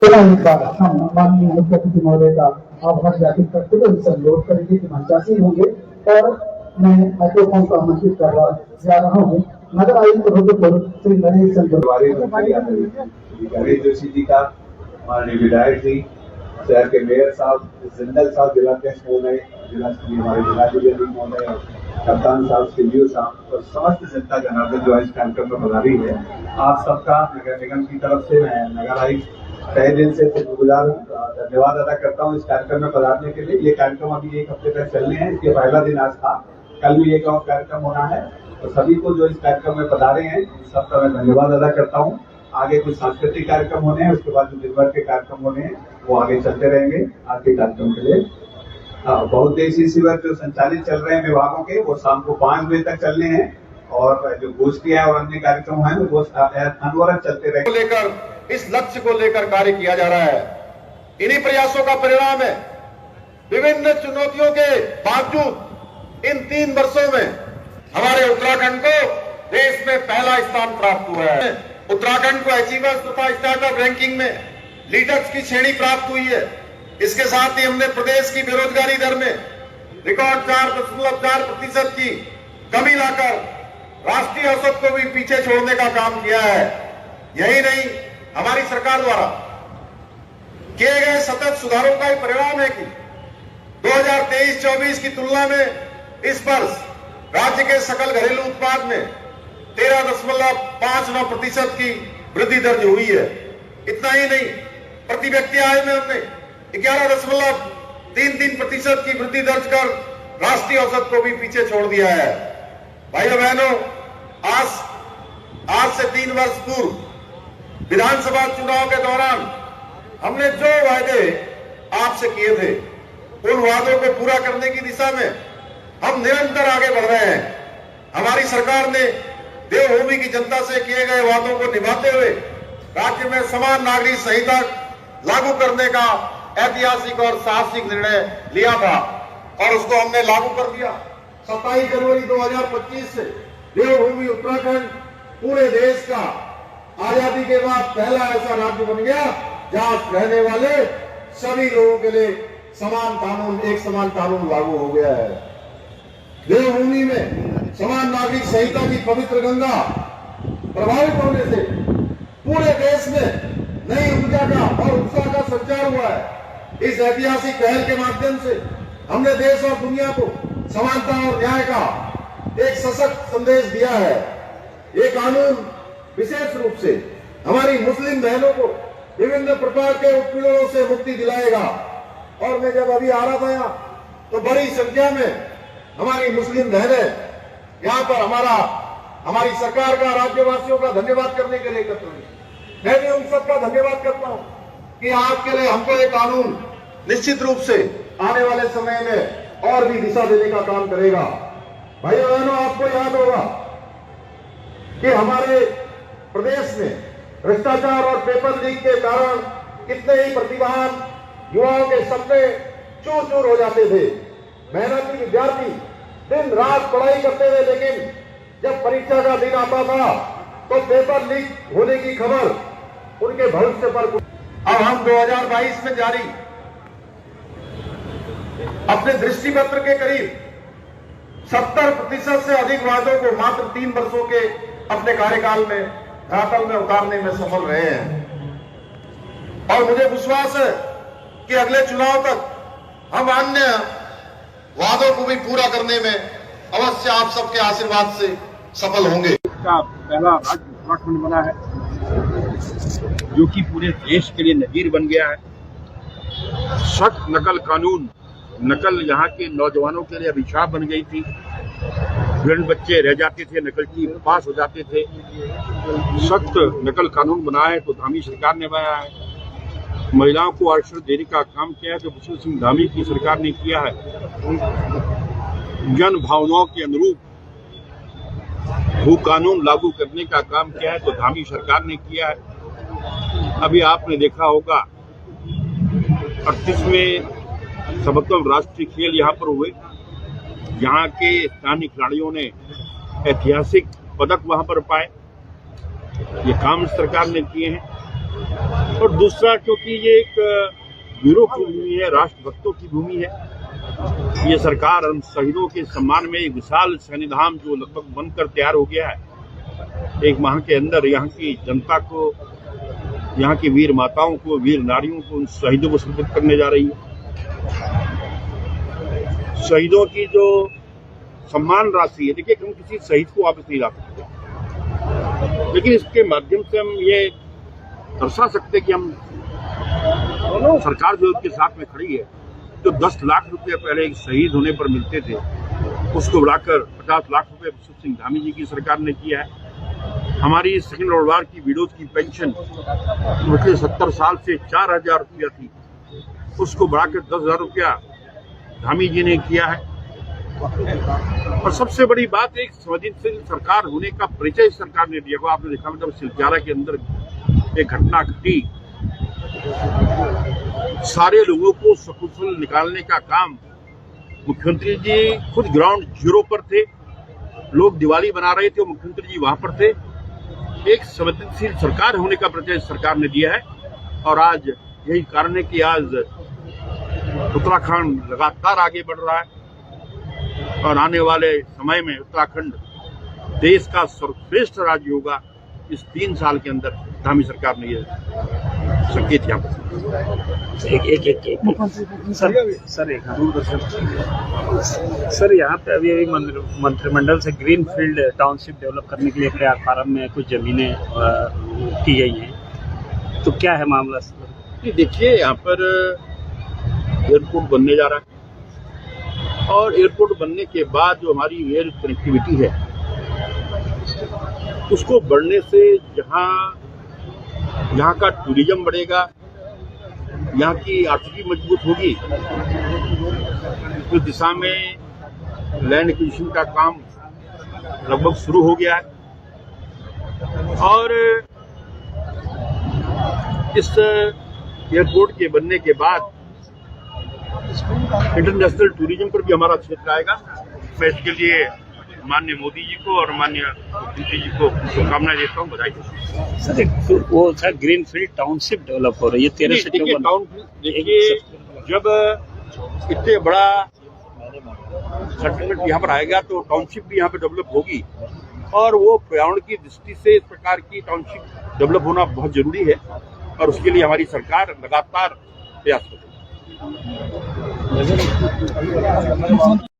एक बार हम माननीय मुख्यमंत्री महोदय का आभार ज्ञापित करते हुए उनसे अनुरोध करेंगे कि मंचासीन होंगे और मैं माइक्रोफोन को आमंत्रित कर जा रहा हूँ नगर आयुक्त रुद्रपुर श्री गणेश गणेश जोशी जी का, माननीय विधायक जी, शहर के मेयर साहब, जिंदल साहब, जिलाध्यक्ष महोदय, हमारे जिलाधिकारी महोदय, कप्तान साहब, सीडीओ साहब और समस्त जनता जनार्दन जो इस कार्यक्रम में पधारी है, आप सबका नगर निगम की तरफ से मैं नगर आयुक्त तहे दिल से शुक्रगुजार धन्यवाद अदा करता हूँ इस कार्यक्रम में पधारने के लिए। ये कार्यक्रम अभी एक हफ्ते तक चलने हैं, इसके पहला दिन आज था, कल भी एक और कार्यक्रम होना है। तो सभी को जो इस कार्यक्रम में पधारे हैं सबका मैं धन्यवाद अदा करता हूँ। आगे कुछ सांस्कृतिक कार्यक्रम होने हैं, उसके बाद जो दिन भर के कार्यक्रम होने हैं वो आगे चलते रहेंगे। आज के कार्यक्रम के लिए बहुउद्देशीय शिविर जो संचालित चल रहे हैं विभागों के, वो शाम को 5 बजे तक चलने हैं और जो गोष्ठियां और अन्य कार्यक्रम हैं वो अनवरत चलते रहेंगे। लेकर इस लक्ष्य को लेकर कार्य किया जा रहा है। इन्हीं प्रयासों का परिणाम है। विभिन्न चुनौतियों के बावजूद इन 3 वर्षों में हमारे उत्तराखंड को देश में पहला स्थान प्राप्त हुआ है। उत्तराखंड को अचीवर्स तथा स्टार्टअप रैंकिंग में लीडर्स की श्रेणी प्राप्त हुई है। इसके साथ ही हमने प्रदेश की बेरोजगारी दर में रिकॉर्ड 4.4% की कमी लाकर राष्ट्रीय औसत को भी पीछे छोड़ने का काम किया है। यही नहीं, हमारी सरकार द्वारा किए गए सतत सुधारों का ही परिणाम है कि 2023-24 की तुलना में इस वर्ष राज्य के सकल घरेलू उत्पाद में 13.59% की वृद्धि दर्ज हुई है। इतना ही नहीं, प्रति व्यक्ति आय में हमने 11.33% की वृद्धि दर्ज कर राष्ट्रीय औसत को भी पीछे छोड़ दिया है। भाइयों बहनों, आज से 3 वर्ष पूर्व विधानसभा चुनाव के दौरान हमने जो वायदे आपसे किए थे, उन वादों को पूरा करने की दिशा में हम निरंतर आगे बढ़ रहे हैं। हमारी सरकार ने देवभूमि की जनता से किए गए वादों को निभाते हुए राज्य में समान नागरिक संहिता लागू करने का ऐतिहासिक और साहसिक निर्णय लिया था और उसको हमने लागू कर दिया। 27 जनवरी 2025 से देवभूमि उत्तराखंड पूरे देश का आजादी के बाद पहला ऐसा राज्य बन गया जहां रहने वाले सभी लोगों के लिए समान कानून, एक समान कानून लागू हो गया है। देवभूमि में समान नागरिक संहिता की पवित्र गंगा प्रभावित होने से पूरे देश में नई ऊर्जा का और उत्साह का संचार हुआ है। इस ऐतिहासिक पहल के माध्यम से हमने देश और दुनिया को समानता और न्याय का एक सशक्त संदेश दिया है। ये कानून विशेष रूप से हमारी मुस्लिम बहनों को विभिन्न प्रकार के उत्पीड़नों से मुक्ति दिलाएगा। और मैं जब अभी आ रहा था यहाँ, तो बड़ी संख्या में हमारी मुस्लिम बहनें यहाँ पर हमारी सरकार का, राज्यवासियों का धन्यवाद करने के लिए एकत्र हुई। मैं भी उन सबका धन्यवाद करता हूँ कि आपके लिए हमको ये कानून निश्चित रूप से आने वाले समय में और भी दिशा देने का काम करेगा। भाइयों बहनों, आपको याद होगा कि हमारे प्रदेश में भ्रष्टाचार और पेपर लीक के कारण कितने ही प्रतिभावान युवाओं के सपने चूर चूर हो जाते थे। मेहनती विद्यार्थी दिन रात पढ़ाई करते थे, लेकिन जब परीक्षा का दिन आता था तो पेपर लीक होने की खबर उनके भविष्य पर। अब हम 2022 में जारी अपने दृष्टि पत्र के करीब 70% से अधिक वादों को मात्र 3 वर्षों के अपने कार्यकाल में धरातल में उतारने में सफल रहे हैं। और मुझे विश्वास है कि अगले चुनाव तक हम अन्य वादों को भी पूरा करने में अवश्य आप सबके आशीर्वाद से सफल होंगे। का पहला राज्य उत्तराखंड बना है, जो कि पूरे देश के लिए नजीर बन गया है। सख्त नकल कानून, नकल यहाँ के नौजवानों के लिए अभिशाप बन गई थी। भिन्न बच्चे रह जाते थे, नकलची पास हो जाते थे। सख्त नकल कानून बना है तो धामी सरकार ने बनाया है। महिलाओं को आरक्षण देने का काम किया है तो विष्णु सिंह धामी की सरकार ने किया है। जन भावनाओं के अनुरूप भू कानून लागू करने का काम किया है तो धामी सरकार ने किया है। अभी आपने देखा होगा 38वें समतल राष्ट्रीय खेल यहाँ पर हुए। यहाँ के स्थानीय खिलाड़ियों ने ऐतिहासिक पदक वहाँ पर पाए। ये काम सरकार ने किए हैं। और दूसरा क्योंकि ये एक वीरों की भूमि है, राष्ट्रभक्तों की भूमि है। ये सरकार हम शहीदों के सम्मान में एक विशाल सैन्यधाम जो लगभग बनकर तैयार हो गया है, एक माह के अंदर यहाँ की जनता को, यहाँ की वीर माताओं को, वीर नारियों को, उन शहीदों को समर्पित करने जा रही है। शहीदों की जो सम्मान राशि है, देखिए हम किसी शहीद को वापस नहीं ला सकते, लेकिन इसके माध्यम से हम ये दर्शा सकते कि हम सरकार जो उसके साथ में खड़ी है, जो 10 लाख रुपए पहले एक शहीद होने पर मिलते थे, उसको बढ़ाकर 50 लाख रुपए विशुद्ध सिंह धामी जी की सरकार ने किया है। हमारी सेकंड वर्ल्ड वॉर की विडोज की पेंशन पिछले 70 साल से 4,000 रुपया थी, उसको बढ़ाकर 10,000 रुपया धामी जी ने किया है। और सबसे बड़ी बात, एक संवेदनशील सरकार होने का परिचय सरकार ने दिया। आपने देखा मतलब सिलचारा के अंदर एक घटना घटी, सारे लोगों को सकुशल निकालने का काम मुख्यमंत्री जी खुद ग्राउंड जीरो पर थे, लोग दिवाली बना रहे थे, मुख्यमंत्री जी वहां पर थे। एक संवेदनशील सरकार होने का परिचय सरकार ने दिया है और आज यही कारण है कि आज उत्तराखंड लगातार आगे बढ़ रहा है और आने वाले समय में उत्तराखंड देश का सर्वश्रेष्ठ राज्य होगा। इस 3 साल के अंदर धामी सरकार ने ये संकेत यहाँ पर सर यहाँ पे अभी मंत्रिमंडल से ग्रीन फील्ड टाउनशिप डेवलप करने के लिए प्रयाग फार्म में कुछ जमीनें की गई हैं, तो क्या है मामला? देखिए यहाँ पर एयरपोर्ट बनने जा रहा है और एयरपोर्ट बनने के बाद जो हमारी एयर कनेक्टिविटी है उसको बढ़ने से यहाँ का टूरिज्म बढ़ेगा, यहाँ की आर्थिकी मजबूत होगी। उस दिशा में लैंड एक्विजिशन का काम लगभग शुरू हो गया है और इस एयरपोर्ट के बनने के बाद इंटरनेशनल टूरिज्म पर भी हमारा क्षेत्र आएगा। मैं इसके लिए माननीय मोदी जी को और माननीय मुख्यमंत्री जी को शुभकामनाएं देता हूँ, बधाई देता हूँ। सर वो sir green field township develop हो रही है 13 से 54। देखिए जब इतने बड़ा सेटलमेंट यहाँ पर आएगा तो टाउनशिप भी यहाँ पे डेवलप होगी और वो पर्यावरण की दृष्टि से इस प्रकार की टाउनशिप डेवलप होना बहुत जरूरी है और उसके लिए हमारी सरकार लगातार प्रयास कर रही है।